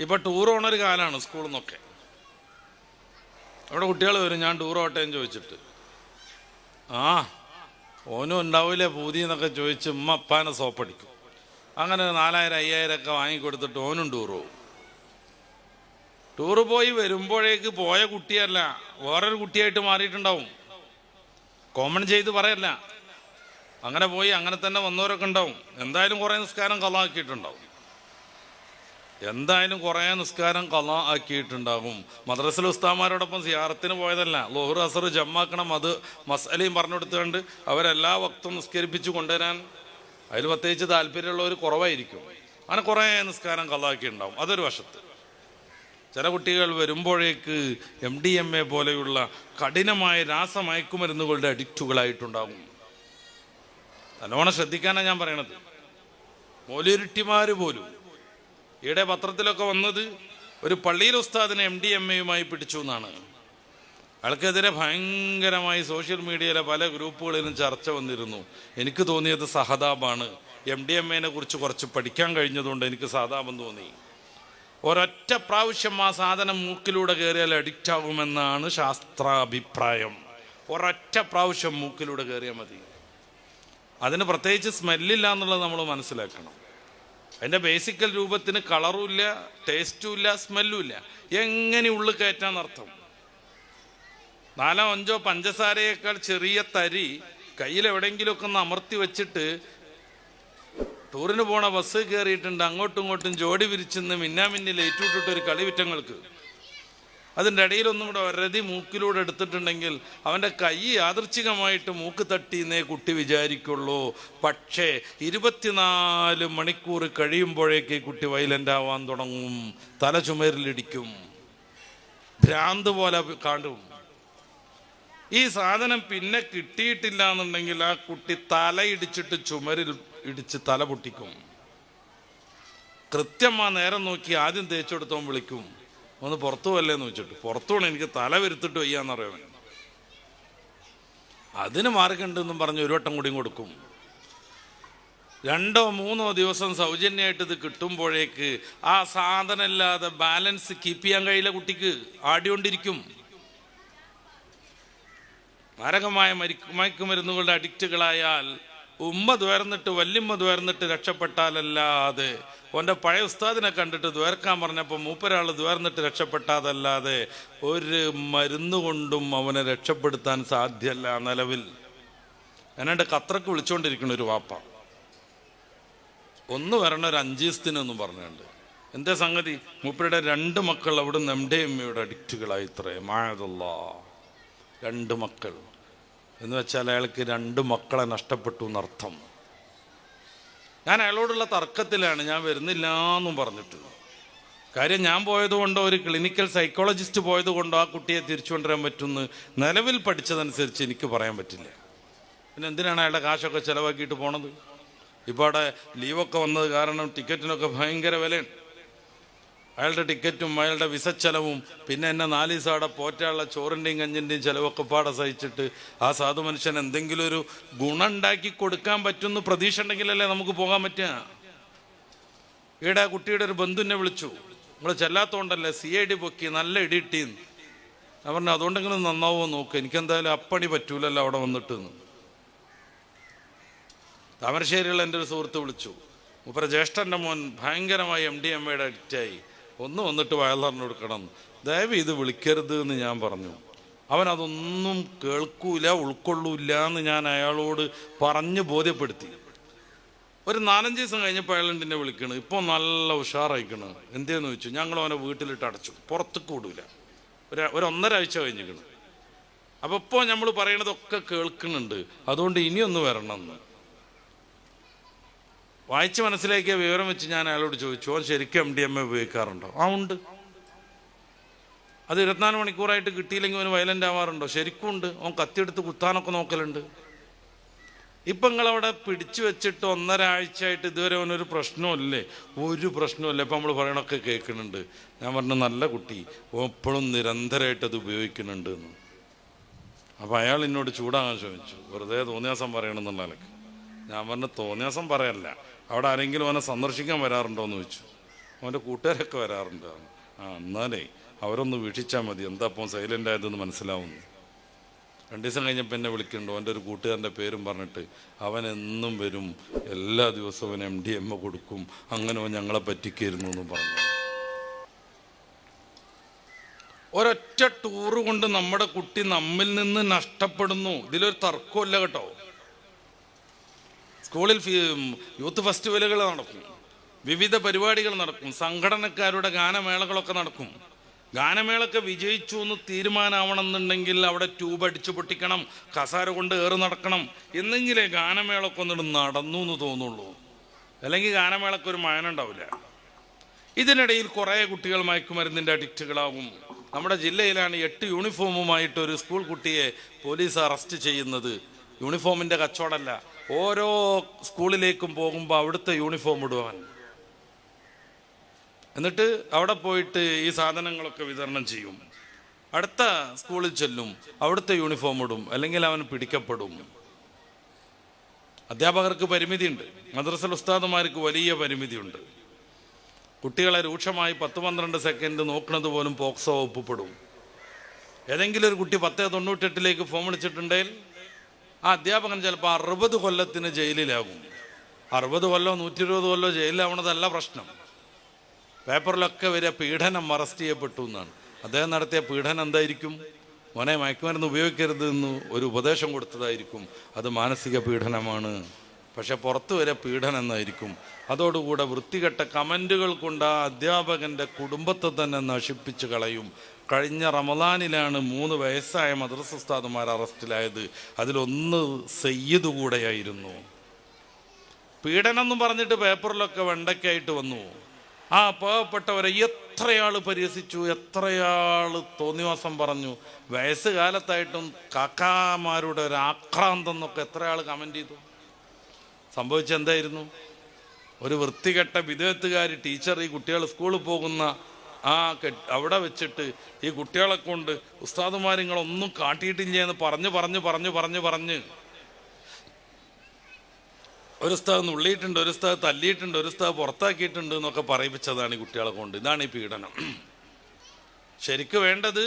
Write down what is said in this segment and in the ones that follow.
ഇപ്പം ടൂർ പോണൊരു കാലമാണ് സ്കൂളിൽ നിന്നൊക്കെ. അവിടെ കുട്ടികൾ വരും, ഞാൻ ടൂർ പോട്ടെ എന്ന് ചോദിച്ചിട്ട്. ആ ഓനും ഉണ്ടാവില്ലേ പൂതി എന്നൊക്കെ ചോദിച്ച് ഉമ്മ അപ്പാനെ സോപ്പടിക്കും. അങ്ങനെ 4000 5000 ഒക്കെ വാങ്ങിക്കൊടുത്തിട്ട് ഓനും ടൂർ പോകും. ടൂറ് പോയി വരുമ്പോഴേക്ക് പോയ കുട്ടിയല്ല, വേറൊരു കുട്ടിയായിട്ട് മാറിയിട്ടുണ്ടാവും. കോമൺ ചെയ്ത് പറയല്ല, അങ്ങനെ പോയി അങ്ങനെ തന്നെ വന്നവരൊക്കെ ഉണ്ടാവും. എന്തായാലും കുറേ നിസ്കാരം ഖളാ ആക്കിയിട്ടുണ്ടാവും. മദ്രസയിലെ ഉസ്താദന്മാരോടൊപ്പം സിയാറത്തിന് പോയതല്ല, ളുഹർ അസർ ജമ്മാക്കണം, അത് മസ്അലയും പറഞ്ഞു കൊടുത്തുകൊണ്ട് അവരെല്ലാ വക്തും നിസ്കരിപ്പിച്ച് കൊണ്ടുവരാൻ അതിൽ പ്രത്യേകിച്ച് താല്പര്യമുള്ളവർ കുറവായിരിക്കും. അങ്ങനെ കുറേ നിസ്കാരം ഖളാ ആക്കിയിട്ടുണ്ടാവും. അതൊരു വശത്ത്. ചില കുട്ടികൾ വരുമ്പോഴേക്ക് MDMA പോലെയുള്ള കഠിനമായ രാസമയക്കുമരുന്നുകളുടെ അഡിക്റ്റുകളായിട്ടുണ്ടാകും. നല്ലോണം ശ്രദ്ധിക്കാനാണ് ഞാൻ പറയണത്. മൗലവിമാർ പോലും ഈയിടെ പത്രത്തിലൊക്കെ വന്നത് ഒരു പള്ളിയിൽ ഉസ്താദിനെ MDMA പിടിച്ചു എന്നാണ്. അയാൾക്കെതിരെ ഭയങ്കരമായി സോഷ്യൽ മീഡിയയിലെ പല ഗ്രൂപ്പുകളിലും ചർച്ച വന്നിരുന്നു. എനിക്ക് തോന്നിയത് സഹതാപാണ്. MDMA കുറിച്ച് കുറച്ച് പഠിക്കാൻ കഴിഞ്ഞതുകൊണ്ട് എനിക്ക് സഹതാപം തോന്നി. ഒരൊറ്റ പ്രാവശ്യം ആ സാധനം മൂക്കിലൂടെ കയറിയാൽ അഡിക്റ്റ് ആകുമെന്നാണ് ശാസ്ത്രാഭിപ്രായം. ഒരൊറ്റ പ്രാവശ്യം മൂക്കിലൂടെ കയറിയാൽ മതി. അതിന് പ്രത്യേകിച്ച് സ്മെല്ലില്ല എന്നുള്ളത് നമ്മൾ മനസ്സിലാക്കണം. അതിൻ്റെ ബേസിക്കൽ രൂപത്തിന് കളറും ഇല്ല, ടേസ്റ്റും ഇല്ല, സ്മെല്ലും ഇല്ല. എങ്ങനെ ഉള്ളിൽ കയറ്റാന്നർത്ഥം. 4 5 പഞ്ചസാരയേക്കാൾ ചെറിയ തരി കയ്യിൽ എവിടെയെങ്കിലുമൊക്കെ ഒന്ന് അമർത്തി വെച്ചിട്ട് ടൂറിന് പോണ ബസ് കയറിയിട്ടുണ്ട്, അങ്ങോട്ടും ഇങ്ങോട്ടും ജോഡി വിരിച്ചെന്ന് മിന്നാമിന്നിൽ ഏറ്റുവിട്ടിട്ടൊരു കളിവിറ്റങ്ങൾക്ക്. അതിൻ്റെ ഇടയിലൊന്നും കൂടെ ഒരതി മൂക്കിലൂടെ എടുത്തിട്ടുണ്ടെങ്കിൽ അവൻ്റെ കൈ യാദൃച്ഛികമായിട്ട് മൂക്ക് തട്ടിയെന്നേ കുട്ടി വിചാരിക്കുള്ളൂ. പക്ഷേ 24 മണിക്കൂർ കഴിയുമ്പോഴേക്ക് കുട്ടി വയലൻ്റ് ആവാൻ തുടങ്ങും, തല ചുമരിലിടിക്കും, ഭ്രാന്ത് പോലെ കാണും. ഈ സാധനം പിന്നെ കിട്ടിയിട്ടില്ല എന്നുണ്ടെങ്കിൽ ആ കുട്ടി തല ഇടിച്ചിട്ട് ചുമരിൽ ഇടിച്ച് തല പൊട്ടിക്കും. കൃത്യമാ നേരം നോക്കി ആദ്യം തേച്ചെടുത്തോൻ വിളിക്കും, ഒന്ന് പുറത്തു പോകല്ലേന്ന് വെച്ചിട്ട്. പുറത്തു പോകണം, എനിക്ക് തല വരുത്തിട്ട് വയ്യാന്നറിയാൻ. അതിന് മാർഗമുണ്ടെന്നും പറഞ്ഞ് ഒരു വട്ടം കൂടിയും കൊടുക്കും. 2 3 ദിവസം സൗജന്യമായിട്ട് ഇത് കിട്ടുമ്പോഴേക്ക് ആ സാധനം ഇല്ലാതെ ബാലൻസ് കീപ്പ് ചെയ്യാൻ കഴിയില്ല കുട്ടിക്ക്, ആടിക്കൊണ്ടിരിക്കും. മാരകമായ മയക്കുമരുന്നുകളുടെ അഡിക്റ്റുകളായാൽ ഉമ്മ ദ്വേർന്നിട്ട് വല്യമ്മ ദ്വേർന്നിട്ട് രക്ഷപ്പെട്ടാലല്ലാതെ, ഓൻ്റെ പഴയ ഉസ്താദിനെ കണ്ടിട്ട് ദ്വേർക്കാൻ പറഞ്ഞപ്പോൾ മൂപ്പരാൾ ദ്വേർന്നിട്ട് രക്ഷപ്പെട്ടാതല്ലാതെ ഒരു മരുന്നുകൊണ്ടും അവനെ രക്ഷപ്പെടുത്താൻ സാധ്യമല്ല നിലവിൽ. എന്നെ ഖത്തർക്ക് വിളിച്ചുകൊണ്ടിരിക്കണ ഒരു വാപ്പ, ഒന്ന് വരണ ഒരു 5 ദിവസത്തിനൊന്നും പറഞ്ഞുണ്ട്. എന്താ സംഗതി? മൂപ്പരുടെ 2 മക്കൾ അവിടെ നിന്ന് MDMA അഡിക്റ്റുകളായി. ഇത്രേ മായതല്ലാ, 2 മക്കൾ എന്ന് വെച്ചാൽ അയാൾക്ക് 2 മക്കളെ നഷ്ടപ്പെട്ടു എന്നർത്ഥം. ഞാൻ അയാളോടുള്ള തർക്കത്തിലാണ്, ഞാൻ വരുന്നില്ല എന്നും പറഞ്ഞിട്ട്. കാര്യം ഞാൻ പോയതുകൊണ്ടോ ഒരു ക്ലിനിക്കൽ സൈക്കോളജിസ്റ്റ് പോയതുകൊണ്ടോ ആ കുട്ടിയെ തിരിച്ചു കൊണ്ടുവരാൻ പറ്റുമെന്ന് നിലവിൽ പഠിച്ചതനുസരിച്ച് എനിക്ക് പറയാൻ പറ്റില്ല. പിന്നെ എന്തിനാണ് അയാളുടെ കാശൊക്കെ ചിലവാക്കിയിട്ട് പോണത്? ഇപ്പോൾ അവിടെ ലീവൊക്കെ വന്നത് കാരണം ടിക്കറ്റിനൊക്കെ ഭയങ്കര വിലയാണ്. അയാളുടെ ടിക്കറ്റും അയാളുടെ വിസ ചെലവും പിന്നെ എന്നെ 4 ദിവസം അവിടെ പോറ്റാനുള്ള ചോറിൻ്റെയും കഞ്ഞിൻ്റെയും ചിലവൊക്കെ പാടെ സഹിച്ചിട്ട് ആ സാധു മനുഷ്യൻ എന്തെങ്കിലും ഒരു ഗുണം ഉണ്ടാക്കി കൊടുക്കാൻ പറ്റുമെന്ന് പ്രതീക്ഷ ഉണ്ടെങ്കിലല്ലേ നമുക്ക് പോകാൻ പറ്റുക. ഈടെ ആ കുട്ടിയുടെ ഒരു ബന്ധുവിനെ വിളിച്ചു, നമ്മൾ ചെല്ലാത്തോണ്ടല്ലേ CID പൊക്കി നല്ല ഇടിയിട്ടീന്ന്. ഞാൻ പറഞ്ഞു അതുകൊണ്ടെങ്കിലും നന്നാവുമോ നോക്ക്, എനിക്കെന്തായാലും അപ്പണി പറ്റൂലല്ലോ അവിടെ വന്നിട്ട്. താമരശ്ശേരിയുള്ള എൻ്റെ ഒരു സുഹൃത്ത് വിളിച്ചു, മൂപ്പരെ ജ്യേഷ്ഠൻ്റെ മോൻ ഭയങ്കരമായി MDMA അഡിക്റ്റായി, ഒന്ന് വന്നിട്ട് വയലറിന് കൊടുക്കണം, ദയവ് ഇത് വിളിക്കരുത് എന്ന് ഞാൻ പറഞ്ഞു. അവൻ അതൊന്നും കേൾക്കൂല, ഉൾക്കൊള്ളൂല്ല എന്ന് ഞാൻ അയാളോട് പറഞ്ഞ് ബോധ്യപ്പെടുത്തി. ഒരു 4 5 ദിവസം കഴിഞ്ഞപ്പോൾ അയാൾ എന്നെ വിളിക്കണ്, ഇപ്പോൾ നല്ല ഉഷാറായിക്കണ്. എന്തേന്ന് ചോദിച്ചു. ഞങ്ങൾ അവനെ വീട്ടിലിട്ട് അടച്ചു, പുറത്തേക്ക് വിടൂല. ഒരു 1.5 ആഴ്ച കഴിഞ്ഞിരിക്കണം. അപ്പോൾ ഇപ്പോൾ നമ്മൾ പറയണതൊക്കെ കേൾക്കുന്നുണ്ട്, അതുകൊണ്ട് ഇനിയൊന്ന് വരണം എന്ന് വായിച്ച് മനസ്സിലാക്കിയ വിവരം വെച്ച് ഞാൻ അയാളോട് ചോദിച്ചു, അവൻ ശരിക്കും MDMA ഉപയോഗിക്കാറുണ്ടോ? ആ ഉണ്ട്. അത് 24 മണിക്കൂറായിട്ട് കിട്ടിയില്ലെങ്കിൽ അവന് വയലൻ്റ് ആവാറുണ്ടോ? ശരിക്കും ഉണ്ട്. അവൻ കത്തിയെടുത്ത് കുത്താനൊക്കെ നോക്കലുണ്ട്. ഇപ്പം നിങ്ങളവിടെ പിടിച്ചു വെച്ചിട്ട് 1.5 ആഴ്ചയായിട്ട് ഇതുവരെ അവനൊരു പ്രശ്നമില്ലേ? ഒരു പ്രശ്നമില്ല. ഇപ്പം നമ്മൾ പറയണൊക്കെ കേൾക്കുന്നുണ്ട്. ഞാൻ പറഞ്ഞു നല്ല കുട്ടി, എപ്പോഴും നിരന്തരമായിട്ട് അത് ഉപയോഗിക്കുന്നുണ്ട് എന്ന്. അപ്പം അയാൾ എന്നോട് ചൂടാകാൻ ശ്രമിച്ചു, വെറുതെ തോന്നിയാസം പറയണമെന്നുള്ള നിലക്ക്. ഞാൻ പറഞ്ഞു തോന്നിയാസം പറയല്ല, അവിടെ ആരെങ്കിലും അവനെ സന്ദർശിക്കാൻ വരാറുണ്ടോ എന്ന് ചോദിച്ചു. അവൻ്റെ കൂട്ടുകാരൊക്കെ വരാറുണ്ട്. എന്നാലേ അവരൊന്ന് വീക്ഷിച്ചാൽ മതി, എന്താ അപ്പം സൈലൻ്റ് ആയതെന്ന് മനസ്സിലാവുന്നു. 2 ദിവസം കഴിഞ്ഞപ്പോൾ എന്നെ വിളിക്കുന്നുണ്ട്, അവൻ്റെ ഒരു കൂട്ടുകാരൻ്റെ പേരും പറഞ്ഞിട്ട്. അവൻ എന്നും വരും, എല്ലാ ദിവസവും അവൻ MDMA കൊടുക്കും, അങ്ങനെ അവൻ ഞങ്ങളെ പറ്റിക്കായിരുന്നു എന്ന് പറഞ്ഞു. ഒരൊറ്റ ടൂറ് കൊണ്ട് നമ്മുടെ കുട്ടി നമ്മിൽ നിന്ന് നഷ്ടപ്പെടുന്നു. ഇതിലൊരു തർക്കമില്ല കേട്ടോ. സ്കൂളിൽ യൂത്ത് ഫെസ്റ്റിവലുകൾ നടക്കും, വിവിധ പരിപാടികൾ നടക്കും, സംഘടനക്കാരുടെ ഗാനമേളകളൊക്കെ നടക്കും. ഗാനമേളൊക്കെ വിജയിച്ചു എന്ന് തീരുമാനമാവണമെന്നുണ്ടെങ്കിൽ അവിടെ ട്യൂബ് അടിച്ചു പൊട്ടിക്കണം, കസാര കൊണ്ട് ഏറ് നടക്കണം, എന്നെങ്കിലേ ഗാനമേളൊക്കെ ഒന്നിട്ട് നടന്നു എന്ന് തോന്നുള്ളൂ. അല്ലെങ്കിൽ ഗാനമേളക്ക് ഒരു മായന ഉണ്ടാവില്ല. ഇതിനിടയിൽ കുറേ കുട്ടികൾ മയക്കുമരുന്നിൻ്റെ അഡിക്റ്റുകളാകും. നമ്മുടെ ജില്ലയിലാണ് 8 യൂണിഫോമുമായിട്ട് ഒരു സ്കൂൾ കുട്ടിയെ പോലീസ് അറസ്റ്റ് ചെയ്യുന്നത്. യൂണിഫോമിൻ്റെ കച്ചവടമല്ല, ഓരോ സ്കൂളിലേക്കും പോകുമ്പോൾ അവിടുത്തെ യൂണിഫോം ഇടുവാൻ, എന്നിട്ട് അവിടെ പോയിട്ട് ഈ സാധനങ്ങളൊക്കെ വിതരണം ചെയ്യും. അടുത്ത സ്കൂളിൽ ചെല്ലും, അവിടുത്തെ യൂണിഫോം ഇടും, അല്ലെങ്കിൽ അവൻ പിടിക്കപ്പെടും. അധ്യാപകർക്ക് പരിമിതിയുണ്ട്, മദ്രസ ഉസ്താദുമാർക്ക് വലിയ പരിമിതിയുണ്ട്. കുട്ടികളെ രൂക്ഷമായി 10-12 സെക്കൻഡ് നോക്കുന്നത് പോലും പോക്സോ ഒപ്പപ്പെടും. ഏതെങ്കിലും ഒരു കുട്ടി 1098 ഫോം വിളിച്ചിട്ടുണ്ടെങ്കിൽ ആ അധ്യാപകൻ ചിലപ്പോൾ 60 കൊല്ലത്തിന് ജയിലിലാകും. 60 കൊല്ലോ 120 കൊല്ലോ ജയിലിലാവണതല്ല പ്രശ്നം. പേപ്പറിലൊക്കെ വരിക പീഡനം അറസ്റ്റ് ചെയ്യപ്പെട്ടു എന്നാണ്. അദ്ദേഹം നടത്തിയ പീഡനം എന്തായിരിക്കും? മോനെ മയക്കുമരുന്ന് ഉപയോഗിക്കരുത് എന്ന് ഒരു ഉപദേശം കൊടുത്തതായിരിക്കും. അത് മാനസിക പീഡനമാണ്. പക്ഷെ പുറത്ത് വരെ പീഡനം എന്നായിരിക്കും. അതോടുകൂടെ വൃത്തികെട്ട കമൻറ്റുകൾ കൊണ്ട് ആ അധ്യാപകൻ്റെ കുടുംബത്തെ തന്നെ നശിപ്പിച്ച് കളയും. കഴിഞ്ഞ റമദാനിലാണ് 3 വയസ്സായ മദ്രസ ഉസ്താദുമാർ അറസ്റ്റിലായത്. അതിലൊന്ന് സയ്യിദ് കൂടെയായിരുന്നു. പീഡനം എന്ന് പറഞ്ഞിട്ട് പേപ്പറിലൊക്കെ വെണ്ടയ്ക്കായിട്ട് വന്നു. ആ പാവപ്പെട്ടവരെ എത്രയാൾ പരിഹസിച്ചു, എത്രയാൾ തോന്നിവാസം പറഞ്ഞു. വയസ്സുകാലത്തായിട്ടും കാക്കാമാരുടെ ഒരു ആക്രാന്തം എന്നൊക്കെ എത്രയാൾ കമൻ്റ് ചെയ്തു. സംഭവിച്ചെന്തായിരുന്നു? ഒരു വൃത്തികെട്ട വിദേഹത്തുകാരി ടീച്ചർ ഈ കുട്ടികൾ സ്കൂളിൽ പോകുന്ന അവിടെ വെച്ചിട്ട് ഈ കുട്ടികളെ കൊണ്ട് ഉസ്താദുമാരിങ്ങളൊന്നും കാട്ടിയിട്ടില്ല എന്ന് പറഞ്ഞ് ഒരു ഉസ്താദ് നുള്ളിയിട്ടുണ്ട്, ഒരു ഉസ്താദ് തല്ലിയിട്ടുണ്ട്, ഒരു ഉസ്താദ് പുറത്താക്കിയിട്ടുണ്ട് എന്നൊക്കെ പറയിപ്പിച്ചതാണ് ഈ കുട്ടികളെ കൊണ്ട്. ഇതാണ് ഈ പീഡനം. ശരിക്കും വേണ്ടത്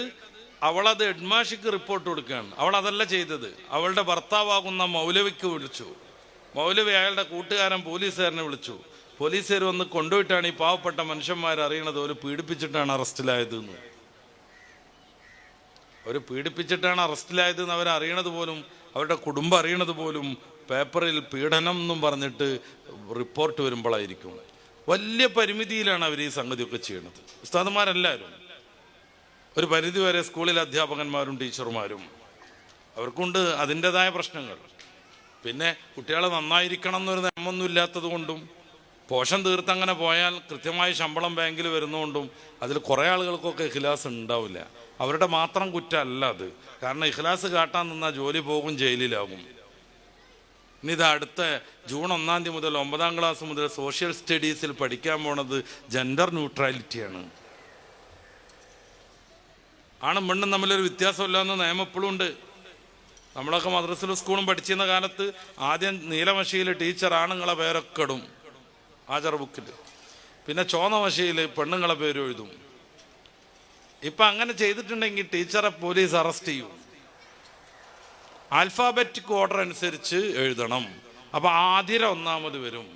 അവളത് ഹെഡ്മാഷിക്ക് റിപ്പോർട്ട് കൊടുക്കുകയാണ്. അവൾ അതല്ല ചെയ്തത്. അവളുടെ ഭർത്താവാകുന്ന മൗലവിക്ക് വിളിച്ചു. മൗലവി അയാളുടെ കൂട്ടുകാരൻ പോലീസുകാരനെ വിളിച്ചു. പോലീസുകാർ വന്ന് കൊണ്ടുപോയിട്ടാണ് ഈ പാവപ്പെട്ട മനുഷ്യന്മാർ അറിയണത് ഒരു പീഡിപ്പിച്ചിട്ടാണ് അറസ്റ്റിലായതെന്ന്. ഒരു പീഡിപ്പിച്ചിട്ടാണ് അറസ്റ്റിലായതെന്ന് അവരറിയണത് പോലും, അവരുടെ കുടുംബം അറിയണത് പോലും പേപ്പറിൽ പീഡനം എന്നും പറഞ്ഞിട്ട് റിപ്പോർട്ട് വരുമ്പോഴായിരിക്കും. വലിയ പരിമിതിയിലാണ് അവർ ഈ സംഗതിയൊക്കെ ചെയ്യണത്. ഉസ്താദന്മാരെല്ലാവരും ഒരു പരിധി വരെ സ്കൂളിൽ അധ്യാപകന്മാരും ടീച്ചർമാരും അവർക്കുണ്ട് അതിൻ്റെതായ പ്രശ്നങ്ങൾ. പിന്നെ കുട്ടികളെ നന്നായിരിക്കണം എന്നൊരു നിയമമൊന്നും ഇല്ലാത്തത് കൊണ്ടും പോഷൻ തീർത്തങ്ങനെ പോയാൽ കൃത്യമായി ശമ്പളം ബാങ്കിൽ വരുന്നതുകൊണ്ടും അതിൽ കുറേ ആളുകൾക്കൊക്കെ ഇഖ്ലാസ് ഉണ്ടാവില്ല. അവരുടെ മാത്രം കുറ്റമല്ല അത്. കാരണം ഇഖ്ലാസ് കാട്ടാൻ നിന്നാൽ ജോലി പോകും, ജയിലിലാകും. ഇനി ഇത് അടുത്ത ജൂൺ 1 തീയതി മുതൽ 9ാം ക്ലാസ് മുതൽ സോഷ്യൽ സ്റ്റഡീസിൽ പഠിക്കാൻ പോണത് ജെൻഡർ ന്യൂട്രാലിറ്റിയാണ്. ആണും പെണ്ണും തമ്മിലൊരു വ്യത്യാസമില്ലാന്ന് നിയമം എപ്പോഴും ഉണ്ട്. നമ്മളൊക്കെ മദ്രസയിലും സ്കൂളും പഠിച്ചിരുന്ന കാലത്ത് ആദ്യം നീലമഷിയിൽ ടീച്ചർ ആണുങ്ങളെ പേരൊക്കെ ഇടും ആചാർ ബുക്കിൽ, പിന്നെ ചോന്ന മഷിയിൽ പെണ്ണുങ്ങളെ പേര് എഴുതും. ഇപ്പം അങ്ങനെ ചെയ്തിട്ടുണ്ടെങ്കിൽ ടീച്ചറെ പോലീസ് അറസ്റ്റ് ചെയ്യും. ആൽഫാബറ്റിക് ഓർഡർ അനുസരിച്ച് എഴുതണം. അപ്പം ആതിര 1ാമത് വരും,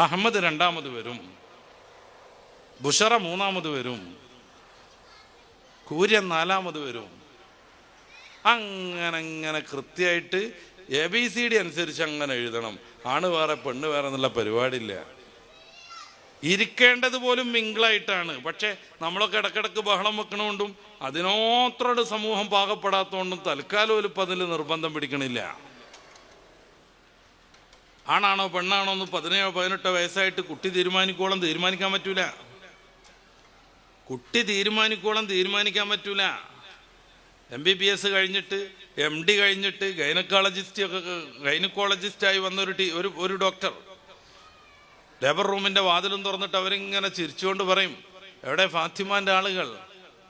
അഹമ്മദ് 2ാമത് വരും, ബുഷറ 3ാമത് വരും, കൂര്യൻ 4ാമത് വരും. അങ്ങനെ കൃത്യമായിട്ട് ABCD അനുസരിച്ച് അങ്ങനെ എഴുതണം. ആണ് വേറെ പെണ്ണ് വേറെ എന്നുള്ള പരിപാടിയില്ല. ഇരിക്കേണ്ടത് പോലും മിങ്കിളായിട്ടാണ്. പക്ഷെ നമ്മളൊക്കെ ഇടക്കിടക്ക് ബഹളം വെക്കണോണ്ടും അതിനോത്രട് സമൂഹം പാകപ്പെടാത്തതുകൊണ്ടും തൽക്കാലം ഒരു അതിൽ നിർബന്ധം പിടിക്കണില്ല. ആണാണോ പെണ്ണാണോ എന്ന് 17-18 വയസ്സായിട്ട് കുട്ടി തീരുമാനിക്കാൻ പറ്റൂല. കുട്ടി തീരുമാനിക്കാൻ പറ്റൂല. MBBS കഴിഞ്ഞിട്ട് MD കഴിഞ്ഞിട്ട് ഗൈനക്കോളജിസ്റ്റായി വന്ന ഒരു ഡോക്ടർ ലേബർ റൂമിൻ്റെ വാതിലും തുറന്നിട്ട് അവരിങ്ങനെ ചിരിച്ചുകൊണ്ട് പറയും, എവിടെ ഫാത്തിമാൻ്റെ ആളുകൾ?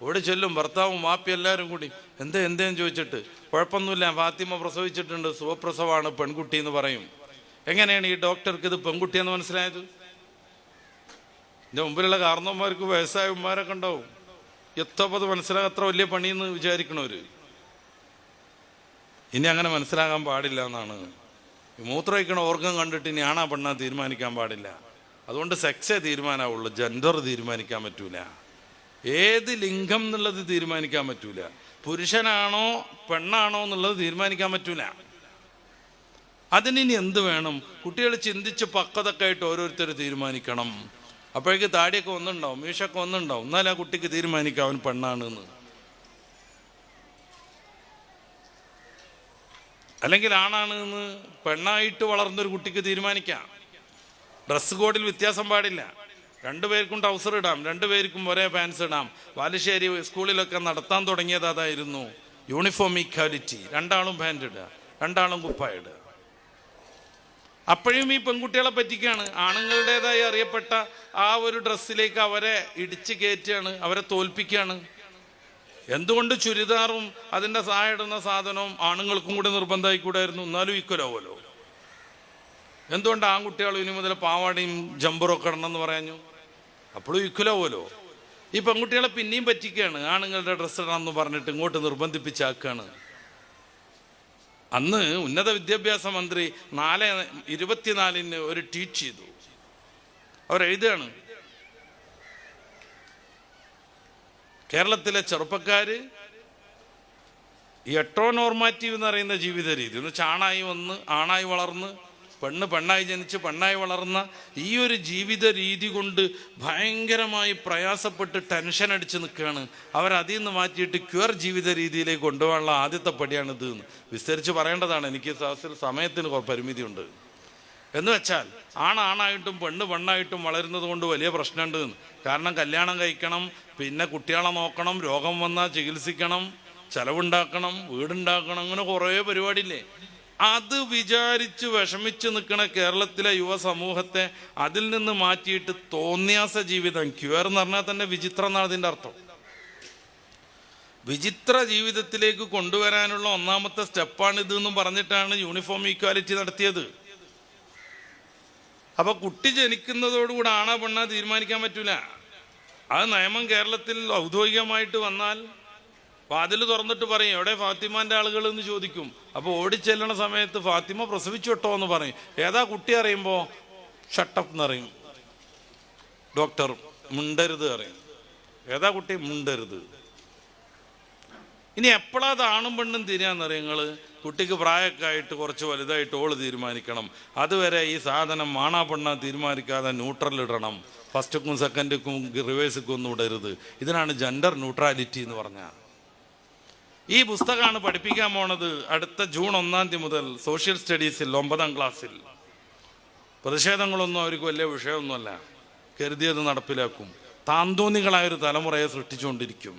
ഓടി ചെല്ലും, ഭർത്താവും വാപ്പി എല്ലാവരും കൂടി. എന്തേന്ന് ചോദിച്ചിട്ട്, കുഴപ്പമൊന്നുമില്ല, ഫാത്തിമ പ്രസവിച്ചിട്ടുണ്ട്, സുഖപ്രസവമാണ്, പെൺകുട്ടി എന്ന് പറയും. എങ്ങനെയാണ് ഈ ഡോക്ടർക്ക് ഇത് പെൺകുട്ടിയെന്ന് മനസ്സിലായത്? എൻ്റെ മുമ്പിലുള്ള കാരണവന്മാർക്ക് വയസ്സായവന്മാരൊക്കെ ഉണ്ടാവും, എത്തപ്പത് മനസ്സിലാകാൻ അത്ര വലിയ പണിയെന്ന് വിചാരിക്കണവർ. ഇനി അങ്ങനെ മനസ്സിലാകാൻ പാടില്ല എന്നാണ്. മൂത്രമൊഴിക്കണ ഓർഗം കണ്ടിട്ട് ഇനി ആണാ പെണ്ണാ തീരുമാനിക്കാൻ പാടില്ല. അതുകൊണ്ട് സെക്സേ തീരുമാനമാവുള്ളൂ, ജെൻഡർ തീരുമാനിക്കാൻ പറ്റൂല. ഏത് ലിംഗം എന്നുള്ളത് തീരുമാനിക്കാൻ പറ്റൂല. പുരുഷനാണോ പെണ്ണാണോ എന്നുള്ളത് തീരുമാനിക്കാൻ പറ്റൂല. അതിനി എന്ത് വേണം? കുട്ടികൾ ചിന്തിച്ച് പക്വതൊക്കെ ആയിട്ട് ഓരോരുത്തർ തീരുമാനിക്കണം. അപ്പോഴേക്ക് താടിയൊക്കെ ഒന്നുണ്ടാവും, മീശൊക്കെ ഒന്നുണ്ടാവും, എന്നാലും ആ കുട്ടിക്ക് തീരുമാനിക്കാം അവൻ പെണ്ണാണെന്ന്. അല്ലെങ്കിൽ ആണാണ് എന്ന് പെണ്ണായിട്ട് വളർന്നൊരു കുട്ടിക്ക് തീരുമാനിക്കാം. ഡ്രസ് കോഡിൽ വ്യത്യാസം പാടില്ല. രണ്ടുപേർക്കും ട്രൗസർ ഇടാം, രണ്ടുപേർക്കും ഒരേ പാൻസ് ഇടാം. ബാലുശ്ശേരി സ്കൂളിലൊക്കെ നടത്താൻ തുടങ്ങിയത് അതായിരുന്നു, യൂണിഫോം ഈക്വാലിറ്റി. രണ്ടാളും പാൻറ് ഇടുക, രണ്ടാളും കുപ്പായ ഇടുക. അപ്പോഴും ഈ പെൺകുട്ടികളെ പറ്റിക്കാണ്. ആണുങ്ങളുടേതായി അറിയപ്പെട്ട ആ ഒരു ഡ്രസ്സിലേക്ക് അവരെ ഇടിച്ച് കയറ്റുകയാണ്, അവരെ തോൽപ്പിക്കുകയാണ്. എന്തുകൊണ്ട് ചുരിദാറും അതിൻ്റെ സഹായം ഇടുന്ന സാധനവും ആണുങ്ങൾക്കും കൂടി നിർബന്ധമായിക്കൂടായിരുന്നു? എന്നാലും ഈക്വലാവുമല്ലോ. എന്തുകൊണ്ട് ആൺകുട്ടികൾ ഇനി മുതൽ പാവാടയും ജമ്പറൊക്കെ ഇടണമെന്ന് പറയാഞ്ഞു? അപ്പോഴും ഈക്വലാവുമല്ലോ. ഈ പെൺകുട്ടികളെ പിന്നെയും പറ്റിക്കുകയാണ്, ആണുങ്ങളുടെ ഡ്രസ്സ് ഇടണമെന്ന് പറഞ്ഞിട്ട് ഇങ്ങോട്ട് നിർബന്ധിപ്പിച്ചാക്കുകയാണ്. അന്ന് ഉന്നത വിദ്യാഭ്യാസ മന്ത്രി 4/24 ഒരു ട്വീറ്റ് ചെയ്തു. അവരെഴുതുകയാണ്, കേരളത്തിലെ ചെറുപ്പക്കാര് ഈ ഹെട്രോനോർമാറ്റീവ് എന്ന് പറയുന്ന ജീവിത രീതി, ഒന്ന് ചാണായി വന്ന് ആണായി വളർന്ന് പെണ്ണായി ജനിച്ച് പെണ്ണായി വളർന്ന ഈ ഒരു ജീവിത രീതി കൊണ്ട് ഭയങ്കരമായി പ്രയാസപ്പെട്ട് ടെൻഷൻ അടിച്ച് നിൽക്കുകയാണ്. അവരതിൽ നിന്ന് മാറ്റിയിട്ട് ക്യൂർ ജീവിത രീതിയിലേക്ക് കൊണ്ടുപോകാനുള്ള ആദ്യത്തെ പടിയാണിത് എന്ന് വിസ്തരിച്ച് പറയേണ്ടതാണ്. എനിക്ക് സമയത്തിന് പരിമിതിയുണ്ട്. എന്ന് വെച്ചാൽ ആണായിട്ടും പെണ്ണായിട്ടും വളരുന്നത് കൊണ്ട് വലിയ പ്രശ്നമുണ്ട്. കാരണം കല്യാണം കഴിക്കണം, പിന്നെ കുട്ടികളെ നോക്കണം, രോഗം വന്നാൽ ചികിത്സിക്കണം, ചെലവുണ്ടാക്കണം, വീടുണ്ടാക്കണം, അങ്ങനെ കുറേ പരിപാടിയില്ലേ. അത് വിചാരിച്ച് വിഷമിച്ച് നിൽക്കണ കേരളത്തിലെ യുവസമൂഹത്തെ അതിൽ നിന്ന് മാറ്റിയിട്ട് തോന്നിയാസ ജീവിതം, ക്യൂർ എന്ന് പറഞ്ഞാൽ തന്നെ വിചിത്രം എന്നാണ് അതിൻ്റെ അർത്ഥം. വിചിത്ര ജീവിതത്തിലേക്ക് കൊണ്ടുവരാനുള്ള ഒന്നാമത്തെ സ്റ്റെപ്പാണിത് എന്നും പറഞ്ഞിട്ടാണ് യൂണിഫോം ഈക്വാലിറ്റി നടത്തിയത്. അപ്പൊ കുട്ടി ജനിക്കുന്നതോടുകൂടെ ആണാ പെണ്ണാ തീരുമാനിക്കാൻ പറ്റൂല. അത് നിയമം കേരളത്തിൽ ഔദ്യോഗികമായിട്ട് വന്നാൽ വാതിൽ തുറന്നിട്ട് പറയും, എവിടെ ഫാത്തിമാന്റെ ആളുകൾ എന്ന് ചോദിക്കും. അപ്പോൾ ഓടിച്ചെല്ലണ സമയത്ത് ഫാത്തിമ പ്രസവിച്ചു വിട്ടോ എന്ന് പറയും. ഏതാ കുട്ടി അറിയുമ്പോൾ ഷട്ടപ്പ് എന്നറിയും. ഡോക്ടർ മുണ്ടരുത് അറിയും. ഏതാ കുട്ടി? മുണ്ടരുത്. ഇനി എപ്പോഴാ അത് ആണും പെണ്ണും തിരിയാന്നറിയും നിങ്ങൾ? കുട്ടിക്ക് പ്രായമൊക്കെ ആയിട്ട് കുറച്ച് വലുതായിട്ട് ഓള് തീരുമാനിക്കണം. അതുവരെ ഈ സാധനം ആണാ പെണ്ണാ തീരുമാനിക്കാതെ ന്യൂട്രൽ ഇടണം. ഫസ്റ്റുക്കും സെക്കൻഡുക്കും റിവേഴ്സുക്കും ഒന്നും ഇടരുത്. ഇതിനാണ് ജെൻഡർ ന്യൂട്രാലിറ്റി എന്ന് പറഞ്ഞാൽ. ഈ പുസ്തകമാണ് പഠിപ്പിക്കാൻ പോണത് അടുത്ത ജൂൺ 1 മുതൽ സോഷ്യൽ സ്റ്റഡീസിൽ 9ാം ക്ലാസ്സിൽ. പ്രതിഷേധങ്ങളൊന്നും അവർക്ക് വലിയ വിഷയമൊന്നുമല്ല, കരുതിയത് നടപ്പിലാക്കും. താന്തോന്നികളായൊരു തലമുറയെ സൃഷ്ടിച്ചുകൊണ്ടിരിക്കും.